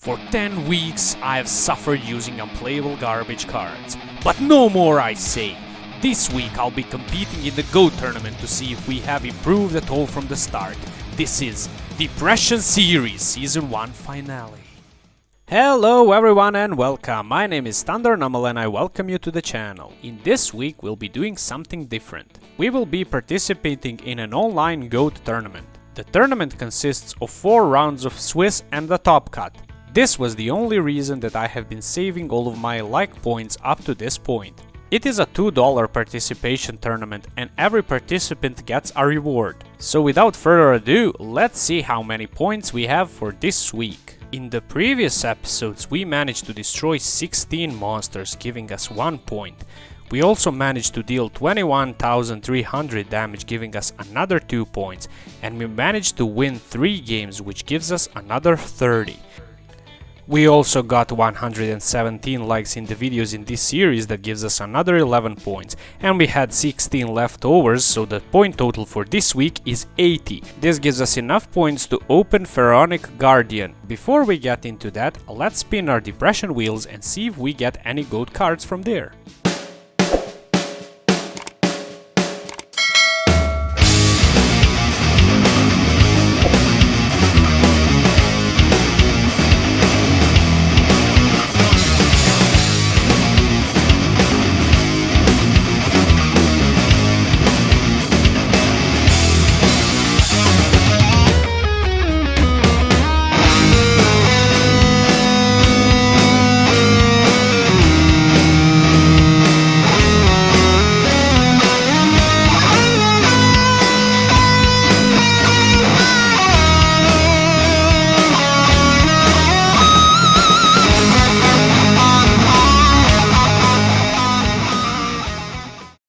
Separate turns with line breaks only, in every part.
For 10 weeks I have suffered using unplayable garbage cards. But no more, I say! This week I'll be competing in the GOAT tournament to see if we have improved at all from the start. This is Depression Series Season 1 Finale. Hello everyone and welcome, my name is Thundernumel and I welcome you to the channel. In this week we'll be doing something different. We will be participating in an online GOAT tournament. The tournament consists of 4 rounds of Swiss and the Top Cut. This was the only reason that I have been saving all of my like points up to this point. It is a $2 participation tournament and every participant gets a reward. So without further ado, let's see how many points we have for this week. In the previous episodes we managed to destroy 16 monsters, giving us 1 point. We also managed to deal 21,300 damage, giving us another 2 points. And we managed to win 3 games, which gives us another 30. We also got 117 likes in the videos in this series, that gives us another 11 points. And we had 16 leftovers, so the point total for this week is 80. This gives us enough points to open Pharaonic Guardian. Before we get into that, let's spin our depression wheels and see if we get any GOAT cards from there.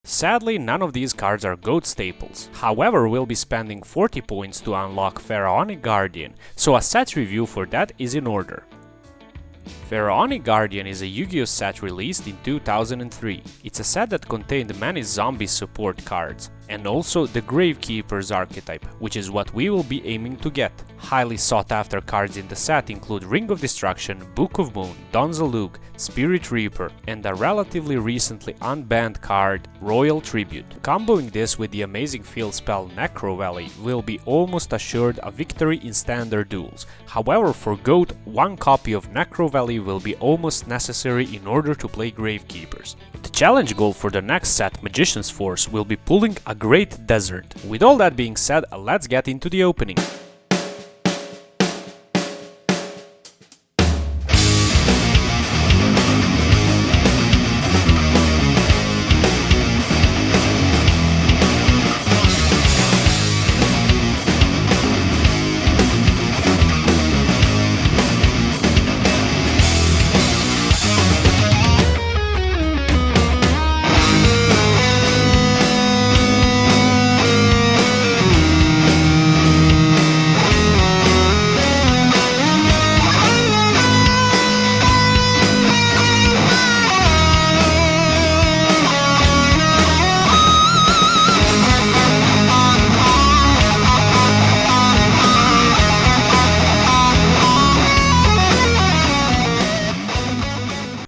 Sadly, none of these cards are GOAT staples. However, we'll be spending 40 points to unlock Pharaonic Guardian, so a set review for that is in order. Pharaonic Guardian is a Yu-Gi-Oh set released in 2003. It's a set that contained many zombie support cards, and also the Gravekeeper's archetype, which is what we will be aiming to get. Highly sought after cards in the set include Ring of Destruction, Book of Moon, Donzalug, Spirit Reaper, and a relatively recently unbanned card, Royal Tribute. Comboing this with the amazing field spell Necro Valley will be almost assured a victory in standard duels. However, for GOAT, 1 copy of Necro Valley will be almost necessary in order to play Gravekeepers. The challenge goal for the next set, Magician's Force, will be pulling a Great Desert. With all that being said, let's get into the opening.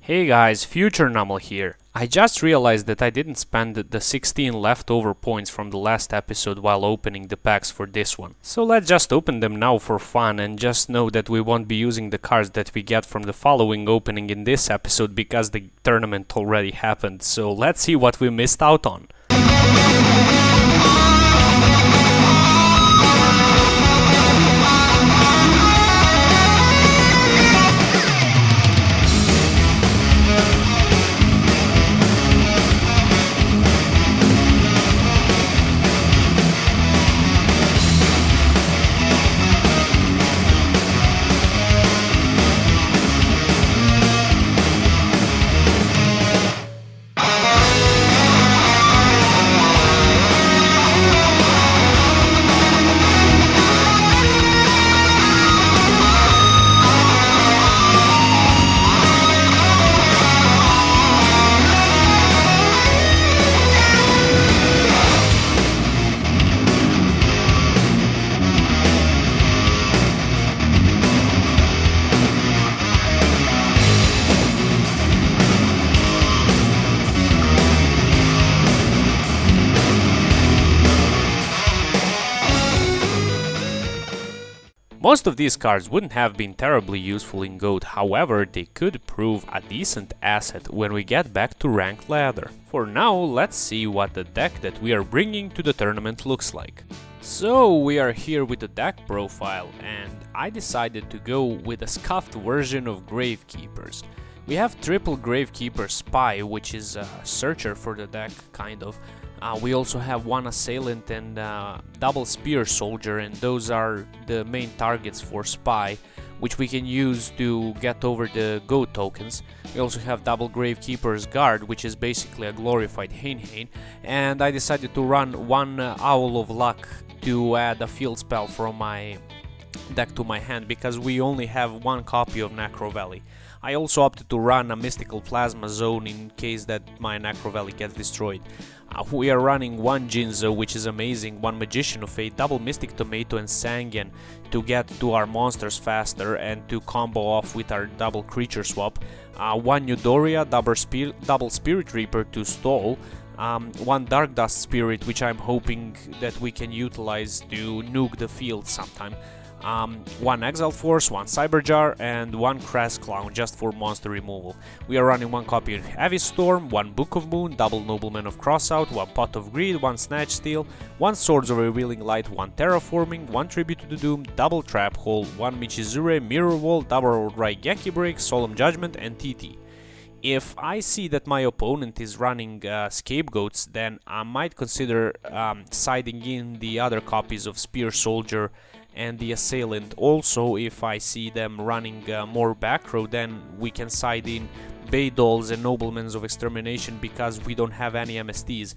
Hey guys, Thundernumel here. I just realized that I didn't spend the 16 leftover points from the last episode while opening the packs for this one. So let's just open them now for fun, and just know that we won't be using the cards that we get from the following opening in this episode because the tournament already happened. So let's see what we missed out on. Most of these cards wouldn't have been terribly useful in GOAT, however they could prove a decent asset when we get back to ranked ladder. For now, let's see what the deck that we are bringing to the tournament looks like. So we are here with the deck profile, and I decided to go with a scuffed version of Gravekeepers. We have triple Gravekeeper Spy, which is a searcher for the deck, kind of. We also have one Assailant and double Spear Soldier, and those are the main targets for Spy, which we can use to get over the GOAT tokens. We also have double Gravekeeper's Guard, which is basically a glorified Hain, and I decided to run one Owl of Luck to add a field spell from my deck to my hand, because we only have one copy of Necro Valley. I also opted to run a Mystical Plasma Zone in case that my Necro Valley gets destroyed. We are running one Jinzo, which is amazing, one Magician of Fate, double Mystic Tomato and Sanguine to get to our monsters faster and to combo off with our double creature swap, one Eudoria, double Spirit Reaper to stall, one Dark Dust Spirit, which I'm hoping that we can utilize to nuke the field sometime. One Exile Force, one Cyberjar, and one Crass Clown just for monster removal. We are running one copy of Heavy Storm, one Book of Moon, double Nobleman of Crossout, one Pot of Greed, one Snatch Steal, one Swords of Revealing Light, one Terraforming, one Tribute to the Doom, double Trap Hole, one Michizure, Mirror Wall, double Raigeki Break, Solemn Judgment, and TT. If I see that my opponent is running Scapegoats, then I might consider siding in the other copies of Spear Soldier and the Assailant. Also, if I see them running more back row, then we can side in Baydolls and Noblemen of Extermination because we don't have any MSTs.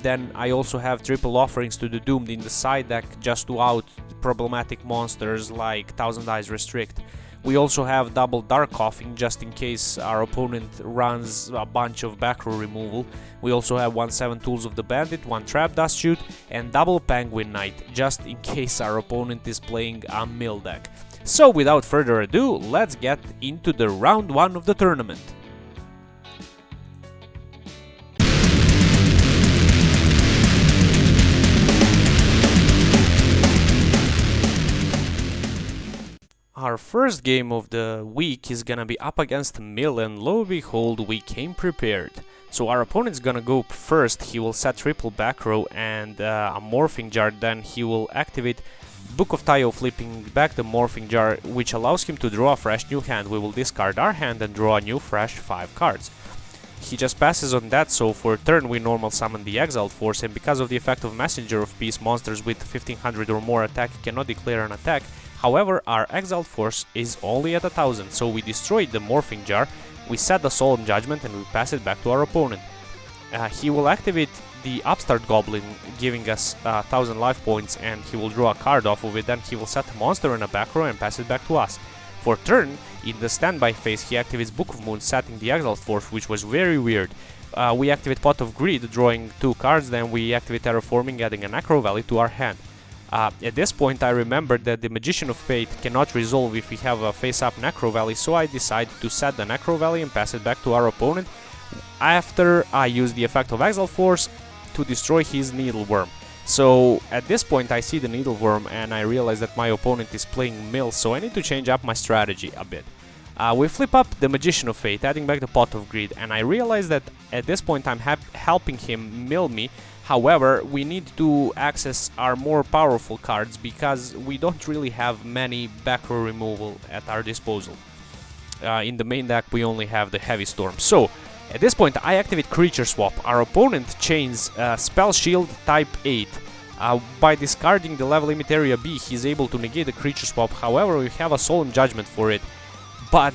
Then I also have triple Offerings to the Doomed in the side deck just to out problematic monsters like Thousand Eyes Restrict. We also have double Dark Coughing just in case our opponent runs a bunch of back row removal. We also have one 7 Tools of the Bandit, one Trap Dust Shoot, and double Penguin Knight just in case our opponent is playing a mill deck. So without further ado, let's get into the round 1 of the tournament. Our first game of the week is gonna be up against Mill, and lo and behold, we came prepared. So our opponent's gonna go first. He will set triple back row and a Morphing Jar, then he will activate Book of Tayo, flipping back the Morphing Jar, which allows him to draw a fresh new hand. We will discard our hand and draw a new fresh 5 cards. He just passes on that, so for turn we normal summon the Exiled Force, and because of the effect of Messenger of Peace, monsters with 1500 or more attack cannot declare an attack. However, our Exiled Force is only at 1000, so we destroyed the Morphing Jar, we set the Solemn Judgment, and we pass it back to our opponent. He will activate the Upstart Goblin, giving us 1000 life points, and he will draw a card off of it. Then he will set a monster in a back row and pass it back to us. For turn, in the standby phase, he activates Book of Moon, setting the Exiled Force, which was very weird. We activate Pot of Greed, drawing 2 cards, then we activate Terraforming, adding a Necro Valley to our hand. At this point I remembered that the Magician of Fate cannot resolve if we have a face-up Necro Valley, so I decided to set the Necro Valley and pass it back to our opponent after I use the effect of Exile Force to destroy his Needleworm. So at this point I see the Needleworm and I realize that my opponent is playing Mill, so I need to change up my strategy a bit. We flip up the Magician of Fate, adding back the Pot of Greed, and I realize that at this point I'm helping him mill me. However, we need to access our more powerful cards because we don't really have many back row removal at our disposal. In the main deck we only have the Heavy Storm. So at this point I activate Creature Swap. Our opponent chains Spell Shield type 8. By discarding the Level Limit Area B, he's able to negate the Creature Swap. However, we have a Solemn Judgment for it. But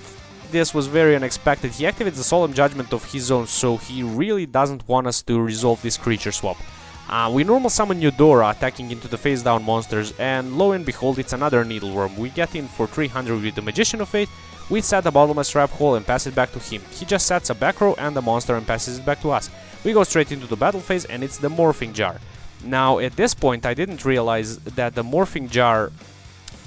this was very unexpected. He activates the Solemn Judgment of his own, so he really doesn't want us to resolve this creature swap. We normal summon Eudora, attacking into the face down monsters, and lo and behold, it's another Needleworm. We get in for 300 with the Magician of Fate, we set a Bottomless Trap Hole and pass it back to him. He just sets a back row and a monster and passes it back to us. We go straight into the battle phase, and it's the Morphing Jar. Now, at this point, I didn't realize that the Morphing Jar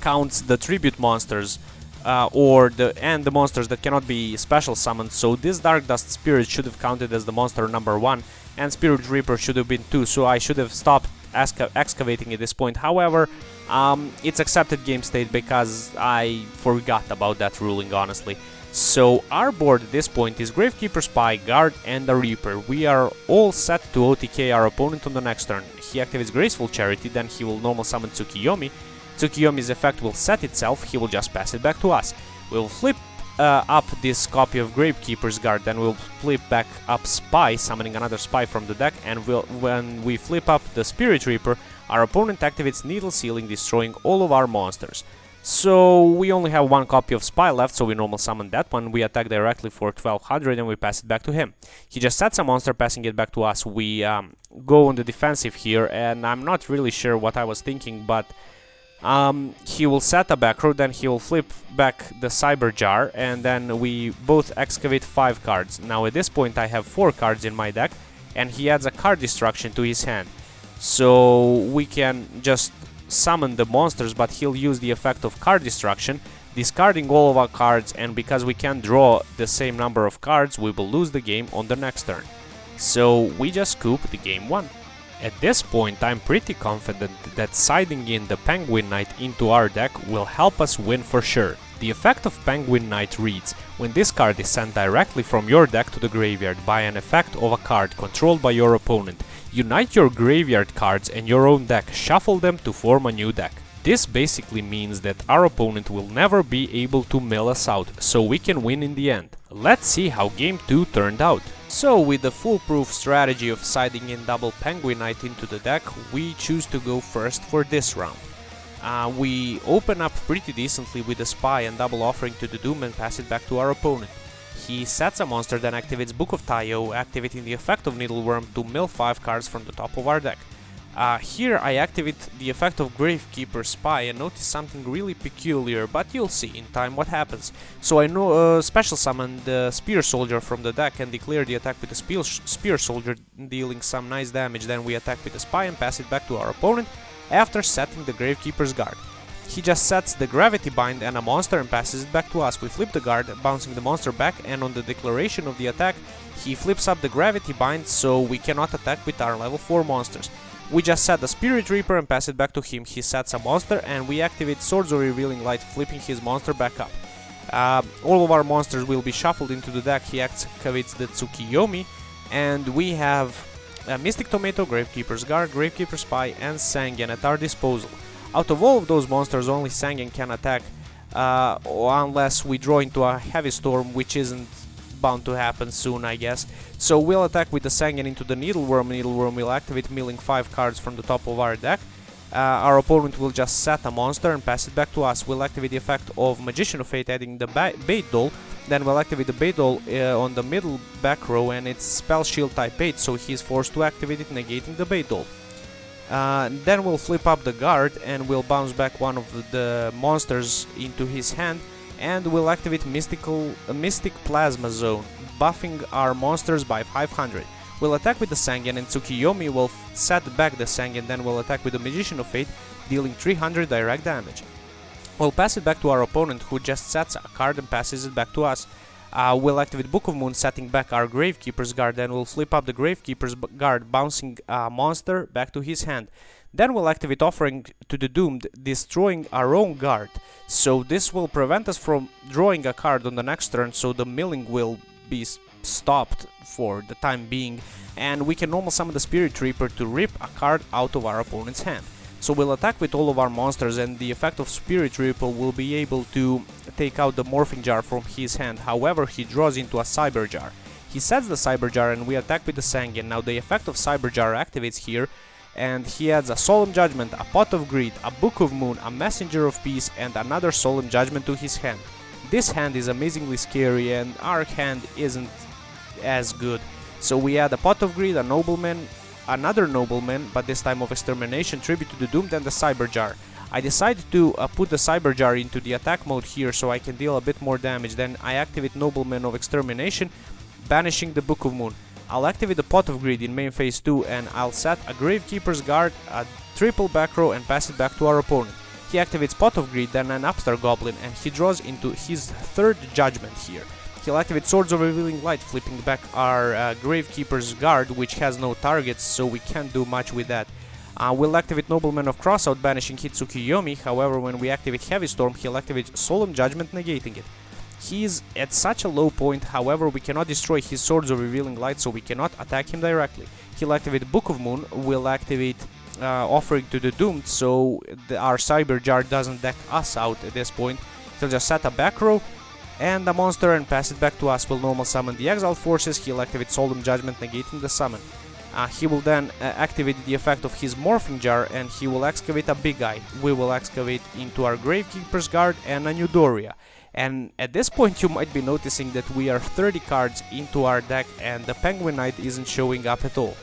counts the tribute monsters, and the monsters that cannot be special summoned, so this Dark Dust Spirit should have counted as the monster number 1, and Spirit Reaper should have been 2, so I should have stopped excavating at this point. However, It's accepted game state because I forgot about that ruling, honestly. So our board at this point is Gravekeeper, Spy, Guard, and a Reaper. We are all set to OTK our opponent on the next turn. He activates Graceful Charity, then he will normal summon Tsukiyomi. Tsukiyomi's effect will set itself, he will just pass it back to us. We'll flip up this copy of Gravekeeper's Guard, then we'll flip back up Spy, summoning another Spy from the deck, and when we flip up the Spirit Reaper, our opponent activates Needle Sealing, destroying all of our monsters. So we only have one copy of Spy left, so we normal summon that one, we attack directly for 1200 and we pass it back to him. He just sets a monster, passing it back to us. We go on the defensive here, and I'm not really sure what I was thinking, but he will set a back row, then he will flip back the Cyber Jar, and then we both excavate 5 cards. Now at this point I have 4 cards in my deck, and he adds a card destruction to his hand. So we can just summon the monsters, but he'll use the effect of card destruction, discarding all of our cards, and because we can't draw the same number of cards, we will lose the game on the next turn. So we just scoop the game 1. At this point I'm pretty confident that siding in the Penguin Knight into our deck will help us win for sure. The effect of Penguin Knight reads: when this card is sent directly from your deck to the graveyard by an effect of a card controlled by your opponent, unite your graveyard cards and your own deck, shuffle them to form a new deck. This basically means that our opponent will never be able to mill us out, so we can win in the end. Let's see how game 2 turned out. So with the foolproof strategy of siding in double Penguin Knight into the deck, we choose to go first for this round. We open up pretty decently with a Spy and double Offering to the Doom and pass it back to our opponent. He sets a monster, then activates Book of Taio, activating the effect of Needleworm to mill 5 cards from the top of our deck. Here I activate the effect of Gravekeeper Spy and notice something really peculiar, but you'll see in time what happens. So I special summon the Spear Soldier from the deck and declare the attack with the Spear Soldier, dealing some nice damage. Then we attack with the Spy and pass it back to our opponent after setting the Gravekeeper's Guard. He just sets the Gravity Bind and a monster and passes it back to us. We flip the guard, bouncing the monster back, and on the declaration of the attack, he flips up the Gravity Bind, so we cannot attack with our level 4 monsters. We just set the Spirit Reaper and pass it back to him. He sets a monster, and we activate Swords of Revealing Light, flipping his monster back up. All of our monsters will be shuffled into the deck. He activates the Tsukiyomi, and we have Mystic Tomato, Gravekeeper's Guard, Gravekeeper Spy, and Sangen at our disposal. Out of all of those monsters, only Sangen can attack, unless we draw into a Heavy Storm, which isn't bound to happen soon, I guess. So we'll attack with the Sangen into the Needleworm. Needleworm will activate, milling 5 cards from the top of our deck. Our opponent will just set a monster and pass it back to us. We'll activate the effect of Magician of Fate, adding the Bait Doll. Then we'll activate the Bait Doll on the middle back row, and it's Spell Shield type 8, so he's forced to activate it, negating the Bait Doll. Then we'll flip up the guard and we'll bounce back one of the monsters into his hand, and we'll activate Mystic Plasma Zone, buffing our monsters by 500. We'll attack with the Sangen, and Tsukiyomi will set back the Sangen, then we'll attack with the Magician of Fate, dealing 300 direct damage. We'll pass it back to our opponent, who just sets a card and passes it back to us. We'll activate Book of Moon, setting back our Gravekeeper's Guard, then we'll flip up the Gravekeeper's Guard, bouncing a monster back to his hand. Then we'll activate Offering to the Doomed, destroying our own guard. So this will prevent us from drawing a card on the next turn, so the milling will be stopped for the time being, and we can normal summon the Spirit Reaper to rip a card out of our opponent's hand. So we'll attack with all of our monsters, and the effect of Spirit Reaper will be able to take out the Morphing Jar from his hand. However, he draws into a Cyber Jar. He sets the Cyber Jar and we attack with the Sangen. Now the effect of Cyber Jar activates here, and he adds a Solemn Judgment, a Pot of Greed, a Book of Moon, a Messenger of Peace, and another Solemn Judgment to his hand. This hand is amazingly scary, and our hand isn't as good. So we add a Pot of Greed, a Nobleman, another Nobleman, but this time of Extermination, Tribute to the Doomed, and the Cyber Jar. I decided to put the Cyber Jar into the attack mode here so I can deal a bit more damage. Then I activate Nobleman of Extermination, banishing the Book of Moon. I'll activate the Pot of Greed in main phase 2, and I'll set a Gravekeeper's Guard, a triple back row, and pass it back to our opponent. He activates Pot of Greed, then an Upstart Goblin, and he draws into his third Judgment here. He'll activate Swords of Revealing Light, flipping back our Gravekeeper's Guard, which has no targets, so we can't do much with that. We'll activate Nobleman of Crossout, banishing Hitsuki Yomi. However, when we activate Heavy Storm, he'll activate Solemn Judgment, negating it. He's at such a low point, however, we cannot destroy his Swords of Revealing Light, so we cannot attack him directly. He'll activate Book of Moon, we'll activate Offering to the Doomed, so our Cyber Jar doesn't deck us out at this point. He'll just set a back row and a monster and pass it back to us. We'll normal summon the Exiled Forces, he'll activate Solemn Judgment, negating the summon. He will then activate the effect of his Morphing Jar, and he will excavate a Big Eye. We will excavate into our Gravekeeper's Guard and a Neudoria. And at this point you might be noticing that we are 30 cards into our deck and the Penguin Knight isn't showing up at all.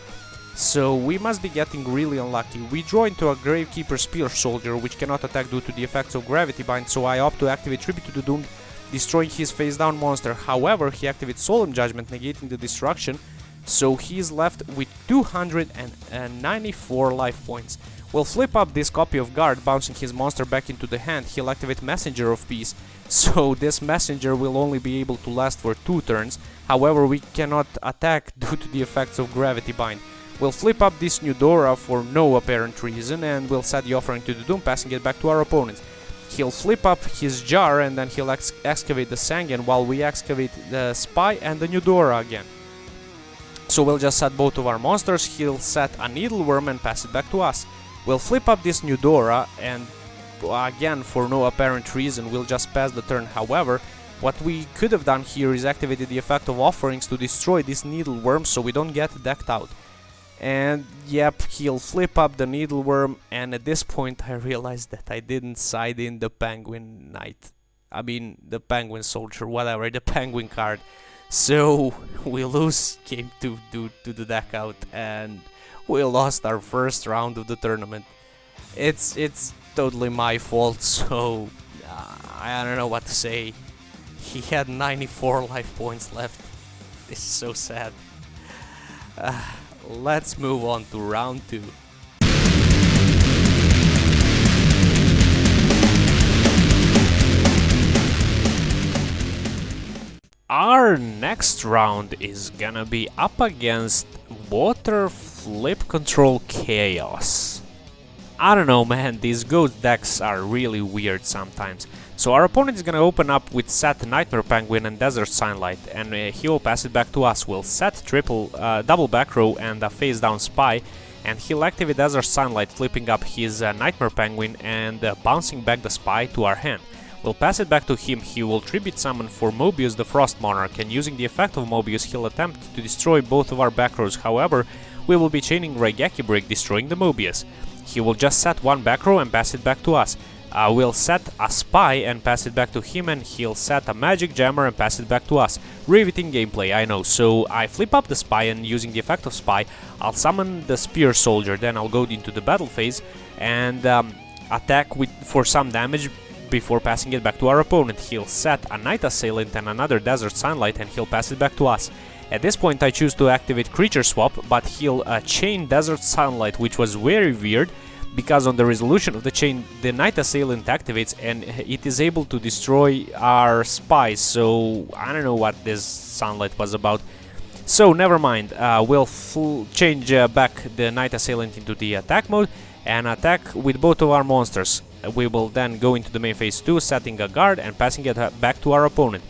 So we must be getting really unlucky. We draw into a Gravekeeper Spear Soldier, which cannot attack due to the effects of Gravity Bind, so I opt to activate Tribute to the Doomed, destroying his face down monster. However, he activates Solemn Judgment, negating the destruction, so he is left with 294 life points. We'll flip up this copy of Guard, bouncing his monster back into the hand. He'll activate Messenger of Peace, so this Messenger will only be able to last for 2 turns. However, we cannot attack due to the effects of Gravity Bind. We'll flip up this Neudora for no apparent reason, and we'll set the Offering to the Doom, passing it back to our opponent. He'll flip up his Jar, and then he'll excavate the Sangan, while we excavate the Spy and the Neudora again. So we'll just set both of our monsters. He'll set a Needleworm and pass it back to us. We'll flip up this Neudora, and again, for no apparent reason, we'll just pass the turn. However, what we could have done here is activated the effect of Offerings to destroy this Needleworm so we don't get decked out. And yep, he'll flip up the Needleworm, and at this point I realized that I didn't side in the Penguin Knight. I mean, the Penguin Soldier, whatever, the Penguin card. So we lose game 2 due to the deck out, and we lost our first round of the tournament. It's totally my fault, so I don't know what to say. He had 94 life points left. This is so sad. Let's move on to round 2. Our next round is gonna be up against Water Flip Control Chaos. I don't know, man, these ghost decks are really weird sometimes. So our opponent is gonna open up with set Nightmare Penguin and Desert Sunlight, and he will pass it back to us. We'll set double back row and a face down Spy, and he'll activate Desert Sunlight, flipping up his Nightmare Penguin and bouncing back the Spy to our hand. We'll pass it back to him. He will tribute summon for Mobius the Frost Monarch, and using the effect of Mobius he'll attempt to destroy both of our back rows. However, we will be chaining Raigeki Break, destroying the Mobius. He will just set one back row and pass it back to us. We'll set a Spy and pass it back to him, and he'll set a Magic Jammer and pass it back to us. Riveting gameplay, I know. So I flip up the Spy, and using the effect of Spy, I'll summon the Spear Soldier. Then I'll go into the battle phase and attack for some damage before passing it back to our opponent. He'll set a Night Assailant and another Desert Sunlight, and he'll pass it back to us. At this point I choose to activate Creature Swap, but he'll chain Desert Sunlight, which was very weird, because on the resolution of the chain the Night Assailant activates and it is able to destroy our Spies, so I don't know what this Sunlight was about. So never mind, we'll change back the Night Assailant into the attack mode and attack with both of our monsters. We will then go into the main phase 2, setting a Guard and passing it back to our opponent.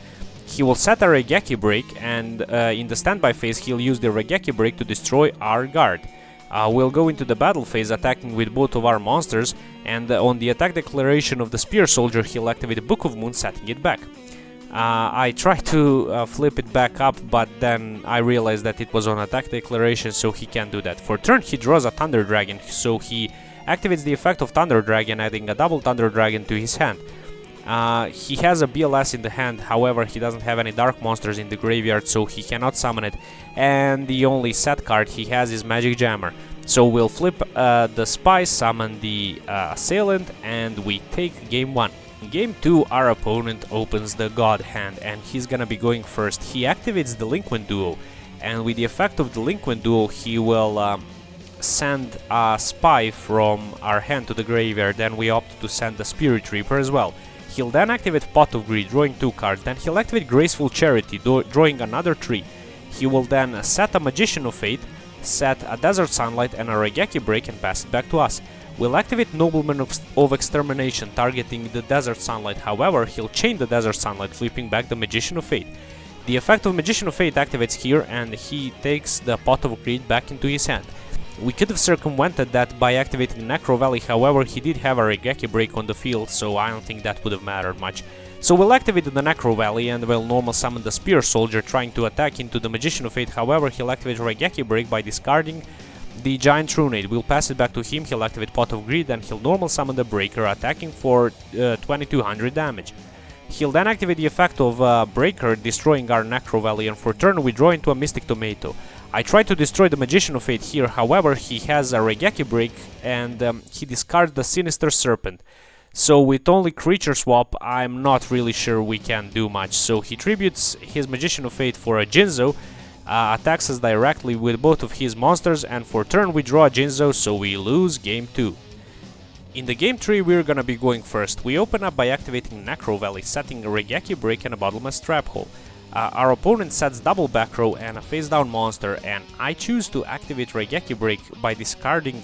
He will set a Raigeki Break, and in the standby phase he'll use the Raigeki Break to destroy our Guard. We'll go into the battle phase, attacking with both of our monsters, and on the attack declaration of the Spear Soldier he'll activate Book of Moon, setting it back. I tried to flip it back up, but then I realized that it was on attack declaration, so he can't do that. For turn he draws a Thunder Dragon, so he activates the effect of Thunder Dragon, adding a double Thunder Dragon to his hand. He has a BLS in the hand, however he doesn't have any dark monsters in the graveyard, so he cannot summon it, and the only set card he has is Magic Jammer. So we'll flip the Spy, summon the Assailant, and we take game 1. In game 2 our opponent opens the God hand, and he's gonna be going first. He activates Delinquent Duo, and with the effect of Delinquent Duo he will send a Spy from our hand to the graveyard. Then we opt to send the Spirit Reaper as well. He'll then activate Pot of Greed, drawing 2 cards. Then he'll activate Graceful Charity, drawing another 3. He will then set a Magician of Fate, set a Desert Sunlight and a Raigeki Break and pass it back to us. We'll activate Nobleman of Extermination, targeting the Desert Sunlight. However, he'll chain the Desert Sunlight, flipping back the Magician of Fate. The effect of Magician of Fate activates here, and he takes the Pot of Greed back into his hand. We could have circumvented that by activating Necro Valley, however, he did have a Raigeki Break on the field, so I don't think that would have mattered much. So we'll activate the Necro Valley and we'll normal summon the Spear Soldier, trying to attack into the Magician of Fate. However, he'll activate Raigeki Break by discarding the Giant Runade. We'll pass it back to him, he'll activate Pot of Greed, and he'll normal summon the Breaker, attacking for 2200 damage. He'll then activate the effect of Breaker, destroying our Necro Valley, and for turn we draw into a Mystic Tomato. I tried to destroy the Magician of Fate here, however, he has a Raigeki Break, and he discards the Sinister Serpent. So with only creature swap, I'm not really sure we can do much. So he tributes his Magician of Fate for a Jinzo, attacks us directly with both of his monsters, and for turn we draw a Jinzo, so we lose game 2. In the game 3 we're gonna be going first. We open up by activating Necro Valley, setting a Raigeki Break and a Bottomless Trap Hole. Our opponent sets double back row and a face down monster, and I choose to activate Raigeki Break by discarding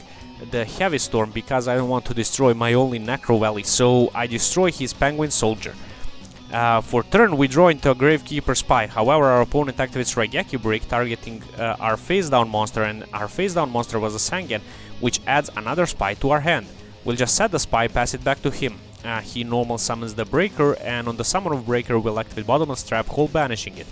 the Heavy Storm because I don't want to destroy my only Necro Valley, so I destroy his Penguin Soldier. For turn we draw into a Gravekeeper Spy, however our opponent activates Raigeki Break, targeting our face down monster, and our face down monster was a Sangen, which adds another Spy to our hand. We'll just set the Spy, pass it back to him. He normal summons the Breaker, and on the summon of Breaker we'll activate Bottomless Trap Hole, banishing it.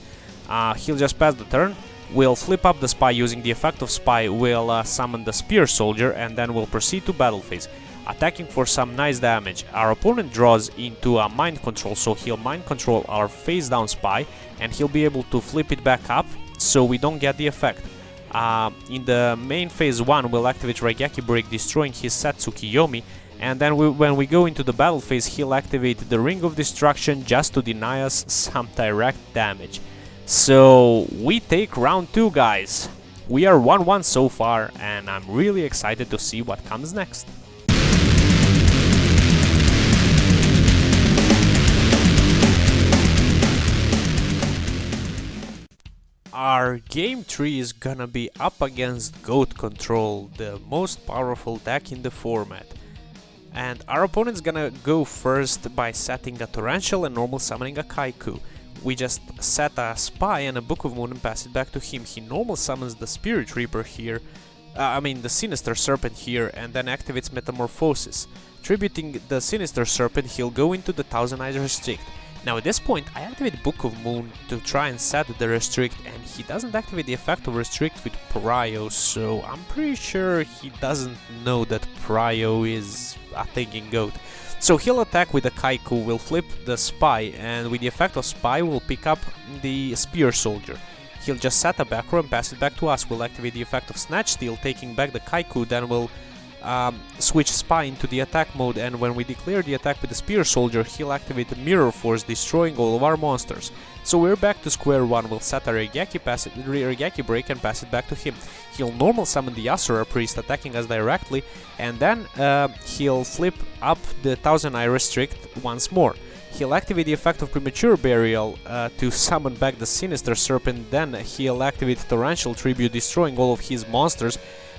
He'll just pass the turn, we'll flip up the Spy using the effect of Spy, we'll summon the Spear Soldier, and then we'll proceed to battle phase, attacking for some nice damage. Our opponent draws into a Mind Control, so he'll Mind Control our face down Spy, and he'll be able to flip it back up, so we don't get the effect. In the main phase 1 we'll activate Raigeki Break, destroying his Satsuki Yomi, and then when we go into the battle phase he'll activate the Ring of Destruction just to deny us some direct damage. So we take round 2, guys. We are 1-1 so far, and I'm really excited to see what comes next. Our game 3 is gonna be up against Goat Control, the most powerful deck in the format. And our opponent's gonna go first by setting a Torrential and normal summoning a Kaiku. We just set a Spy and a Book of Moon and pass it back to him. He normal summons the Spirit Reaper here, the Sinister Serpent here, and then activates Metamorphosis. Tributing the Sinister Serpent, he'll go into the Thousand Eyes Restrict. Now at this point, I activate Book of Moon to try and set the Restrict, and he doesn't activate the effect of Restrict with Prio, so I'm pretty sure he doesn't know that Prio is a thinking goat. So he'll attack with the Kaiku, will flip the Spy, and with the effect of Spy will pick up the Spear Soldier. He'll just set a back row and pass it back to us. We'll activate the effect of Snatch Steal, taking back the Kaiku, then we'll switch Spy into the attack mode, and when we declare the attack with the Spear Soldier, he'll activate the Mirror Force, destroying all of our monsters. So we're back to square one. We'll set a Raigeki Break and pass it back to him. He'll normal summon the Asura Priest, attacking us directly, and then he'll flip up the Thousand Eye Restrict once more. He'll activate the effect of Premature Burial to summon back the Sinister Serpent, then he'll activate Torrential Tribute, destroying all of his monsters,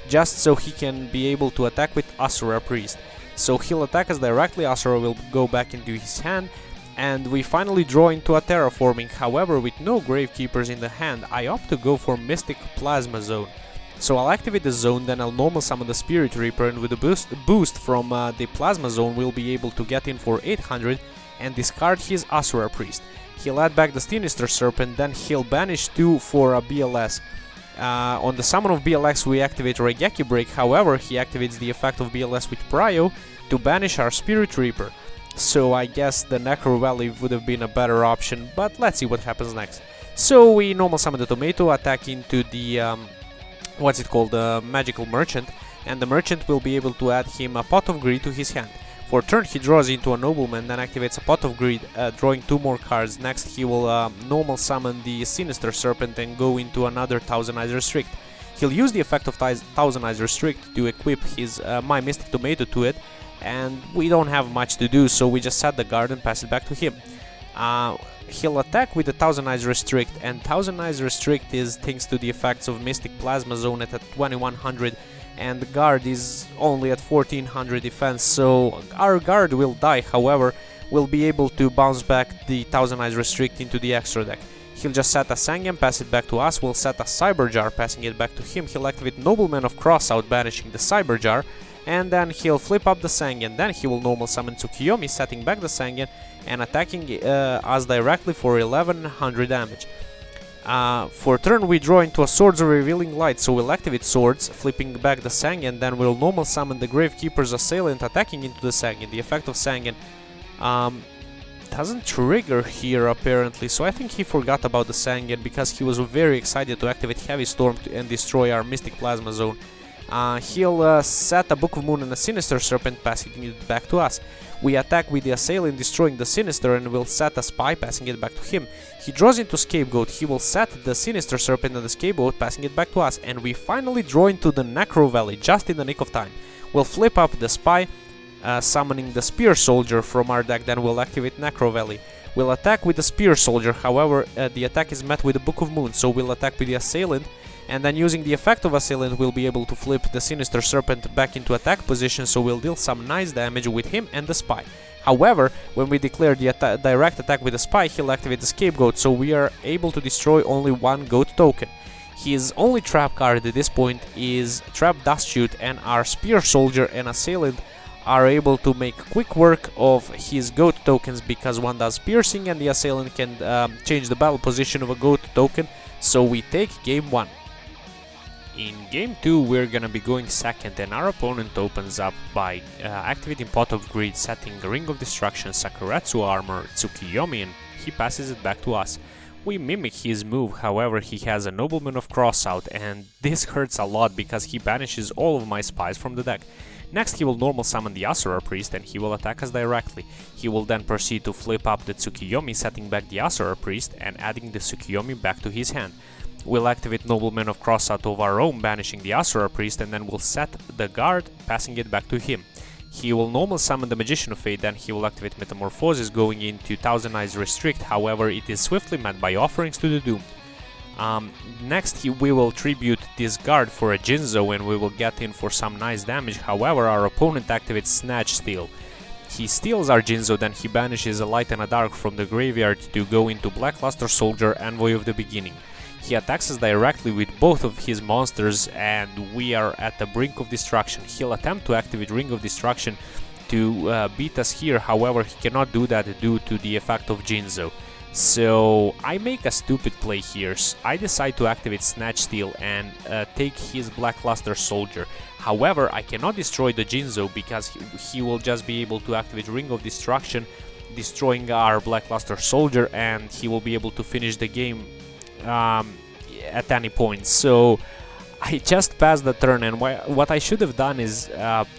just so he can be able to attack with Asura Priest. So he'll attack us directly, Asura will go back into his hand, and we finally draw into a Terraforming. However, with no Gravekeepers in the hand, I opt to go for Mystic Plasma Zone. So I'll activate the zone, then I'll normal summon the Spirit Reaper, and with a boost from the Plasma Zone, we'll be able to get in for 800 and discard his Asura Priest. He'll add back the Sinister Serpent, then he'll banish 2 for a BLS. On the summon of BLX we activate Raigeki Break, however he activates the effect of BLS with Prio to banish our Spirit Reaper. So I guess the Necro Valley would have been a better option, but let's see what happens next. So we normal summon the Tomato, attack into the, the Magical Merchant, and the Merchant will be able to add him a Pot of Greed to his hand. For turn he draws into a Nobleman, then activates a Pot of Greed, drawing 2 more cards. Next he will normal summon the Sinister Serpent and go into another Thousand Eyes Restrict. He'll use the effect of Thousand Eyes Restrict to equip his My Mystic Tomato to it, and we don't have much to do, so we just set the guard and pass it back to him. he'll attack with the Thousand Eyes Restrict, and Thousand Eyes Restrict is thanks to the effects of Mystic Plasma Zone at 2100, and the guard is only at 1400 defense, so our guard will die. However, we'll be able to bounce back the Thousand Eyes Restrict into the extra deck. He'll just set a Sangan, pass it back to us, we'll set a Cyber Jar, passing it back to him, he'll activate Nobleman of Crossout, banishing the Cyber Jar, and then he'll flip up the Sangan, then he will normal summon Tsukiyomi, setting back the Sangan, and attacking us directly for 1100 damage. For turn we draw into a Swords of Revealing Light, so we'll activate Swords, flipping back the Sangan, then we'll normal summon the Gravekeeper's Assailant, attacking into the Sangan. The effect of Sangan doesn't trigger here apparently, so I think he forgot about the Sangan because he was very excited to activate Heavy Storm and destroy our Mystic Plasma Zone. He'll set a Book of Moon and a Sinister Serpent, passing it back to us. We attack with the Assailant, destroying the Sinister, and we'll set a Spy, passing it back to him. He draws into Scapegoat, he will set the Sinister Serpent and the Scapegoat, passing it back to us, and we finally draw into the Necro Valley, just in the nick of time. We'll flip up the Spy, summoning the Spear Soldier from our deck, then we'll activate Necro Valley. We'll attack with the Spear Soldier, however, the attack is met with the Book of Moon, so we'll attack with the Assailant, and then using the effect of Assailant, we'll be able to flip the Sinister Serpent back into attack position, so we'll deal some nice damage with him and the Spy. However, when we declare the direct attack with the Spy, he'll activate the Scapegoat, so we are able to destroy only one Goat token. His only trap card at this point is Trap Dust Shoot, and our Spear Soldier and Assailant are able to make quick work of his Goat tokens, because one does piercing and the Assailant can change the battle position of a Goat token, so we take game 1. In game 2 we're gonna be going second, and our opponent opens up by activating Pot of Greed, setting Ring of Destruction, Sakuretsu Armor, Tsukiyomi, and he passes it back to us. We mimic his move, however he has a Nobleman of Crossout, and this hurts a lot because he banishes all of my spies from the deck. Next he will normal summon the Asura Priest, and he will attack us directly. He will then proceed to flip up the Tsukiyomi, setting back the Asura Priest and adding the Tsukiyomi back to his hand. We'll activate Nobleman of Crossout of our own, banishing the Asura Priest, and then we'll set the guard, passing it back to him. He will normal summon the Magician of Fate, then he will activate Metamorphosis, going into Thousand Eyes Restrict, however it is swiftly met by Offerings to the Doomed. Next we will tribute this guard for a Jinzo, and we will get in for some nice damage, however our opponent activates Snatch Steal. He steals our Jinzo, then he banishes a Light and a Dark from the graveyard to go into Blackluster Soldier, Envoy of the Beginning. He attacks us directly with both of his monsters, and we are at the brink of destruction. He'll attempt to activate Ring of Destruction to beat us here, however he cannot do that due to the effect of Jinzo. So I make a stupid play here. I decide to activate Snatch Steal and take his Blackluster Soldier. However, I cannot destroy the Jinzo because he will just be able to activate Ring of Destruction, destroying our Blackluster Soldier, and he will be able to finish the game at any point. So I just passed the turn, and what I should have done is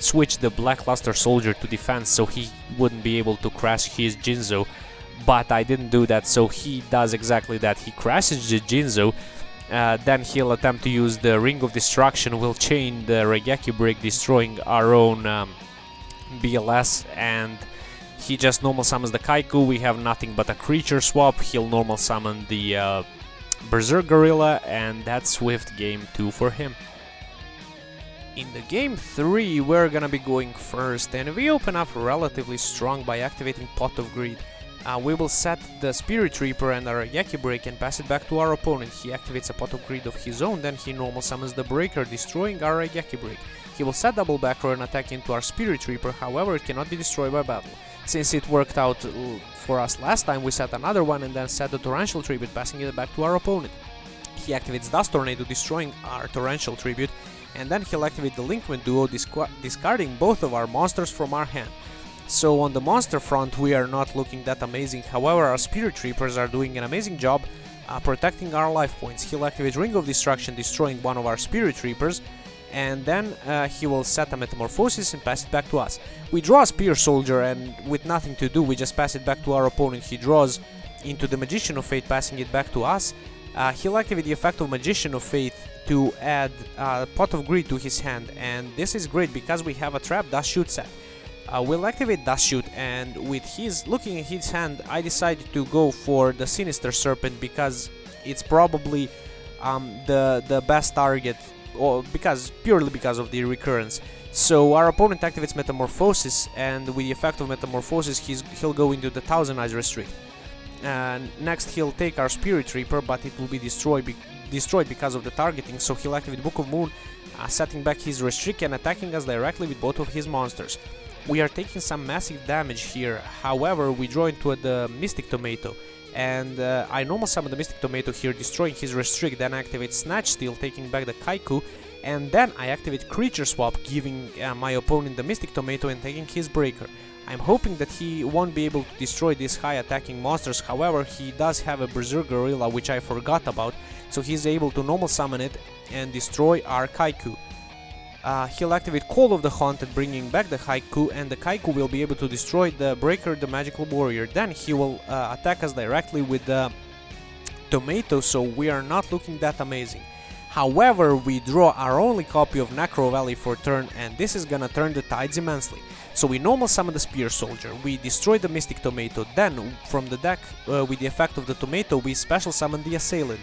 switch the Blackluster Soldier to defense so he wouldn't be able to crash his Jinzo, but I didn't do that, so he does exactly that. He crashes the Jinzo, then he'll attempt to use the Ring of Destruction, will chain the Raigeki Break, destroying our own BLS, and he just normal summons the Kaiku. We have nothing but a creature swap. He'll normal summon the Berserk Gorilla, and that's swift game 2 for him. In the game 3 we're gonna be going first, and we open up relatively strong by activating Pot of Greed. We will set the Spirit Reaper and our Raigeki Break and pass it back to our opponent. He activates a Pot of Greed of his own, then he normal summons the Breaker, destroying our Raigeki Break. He will set double back row and attack into our Spirit Reaper, however it cannot be destroyed by battle. Since it worked out for us last time, we set another one and then set the Torrential Tribute, passing it back to our opponent. He activates Dust Tornado, destroying our Torrential Tribute, and then he'll activate the Linkment Duo, discarding both of our monsters from our hand. So on the monster front we are not looking that amazing, however our Spirit Reapers are doing an amazing job protecting our life points. He'll activate Ring of Destruction, destroying one of our Spirit Reapers, and then he will set a Metamorphosis and pass it back to us. We draw a Spear Soldier, and with nothing to do we just pass it back to our opponent. He draws into the Magician of Fate, passing it back to us. He'll activate the effect of Magician of Fate to add Pot of Greed to his hand, and this is great because we have a Trap Dust Shoot set. We'll activate Dust Shoot, and with looking at his hand, I decided to go for the Sinister Serpent because it's probably the best target, or purely because of the recurrence. So our opponent activates Metamorphosis, and with the effect of Metamorphosis, he'll go into the Thousand Eyes Restrict. And next he'll take our Spirit Reaper, but it will be destroyed because of the targeting. So he'll activate Book of Moon, setting back his Restrict and attacking us directly with both of his monsters. We are taking some massive damage here. However, we draw into the Mystic Tomato, and I normal summon the Mystic Tomato here, destroying his Restrict, then activate Snatch Steal, taking back the Kaiku, and then I activate Creature Swap, giving my opponent the Mystic Tomato and taking his Breaker. I'm hoping that he won't be able to destroy these high attacking monsters. However, he does have a Berserk Gorilla, which I forgot about, so he's able to normal summon it and destroy our Kaiku. He'll activate Call of the Haunted, bringing back the Haiku, and the Kaiku will be able to destroy the Breaker, the Magical Warrior. Then he will attack us directly with the Tomato, so we are not looking that amazing. However, we draw our only copy of Necro Valley for turn, and this is gonna turn the tides immensely. So we normal summon the Spear Soldier, we destroy the Mystic Tomato, then from the deck, with the effect of the Tomato, we special summon the Assailant.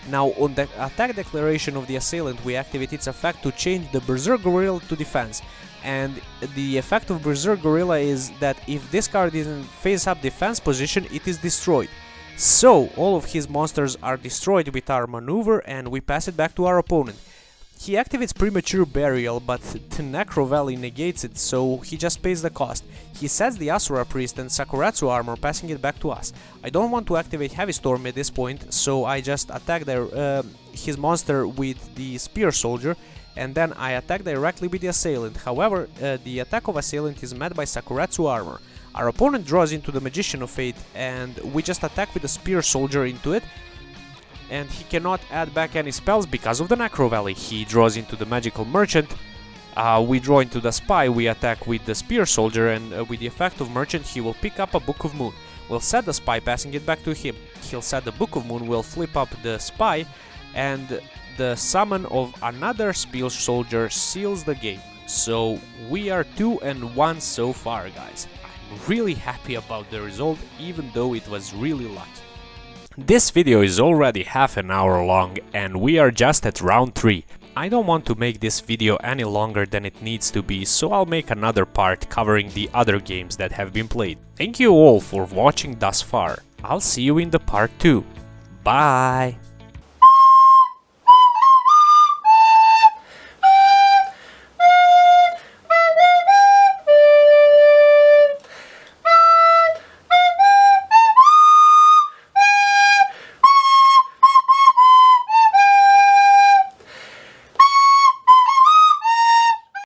Now, on the attack declaration of the Assailant, we activate its effect to change the Berserk Gorilla to defense. And the effect of Berserk Gorilla is that if this card is in face-up defense position, it is destroyed. So, all of his monsters are destroyed with our maneuver, and we pass it back to our opponent. He activates Premature Burial, but the Necro Valley negates it, so he just pays the cost. He sets the Asura Priest and Sakuratsu Armor, passing it back to us. I don't want to activate Heavy Storm at this point, so I just attack his monster with the Spear Soldier, and then I attack directly with the Assailant. However, the attack of Assailant is met by Sakuratsu Armor. Our opponent draws into the Magician of Fate, and we just attack with the Spear Soldier into it, and he cannot add back any spells because of the Necro Valley. He draws into the Magical Merchant, we draw into the Spy, we attack with the Spear Soldier, and with the effect of Merchant he will pick up a Book of Moon. We'll set the Spy, passing it back to him. He'll set the Book of Moon, we'll flip up the Spy, and the summon of another Spear Soldier seals the game. So we are 2-1 so far, guys. I'm really happy about the result, even though it was really lucky. This video is already half an hour long, and we are just at round 3. I don't want to make this video any longer than it needs to be, so I'll make another part covering the other games that have been played. Thank you all for watching thus far. I'll see you in the part 2. Bye!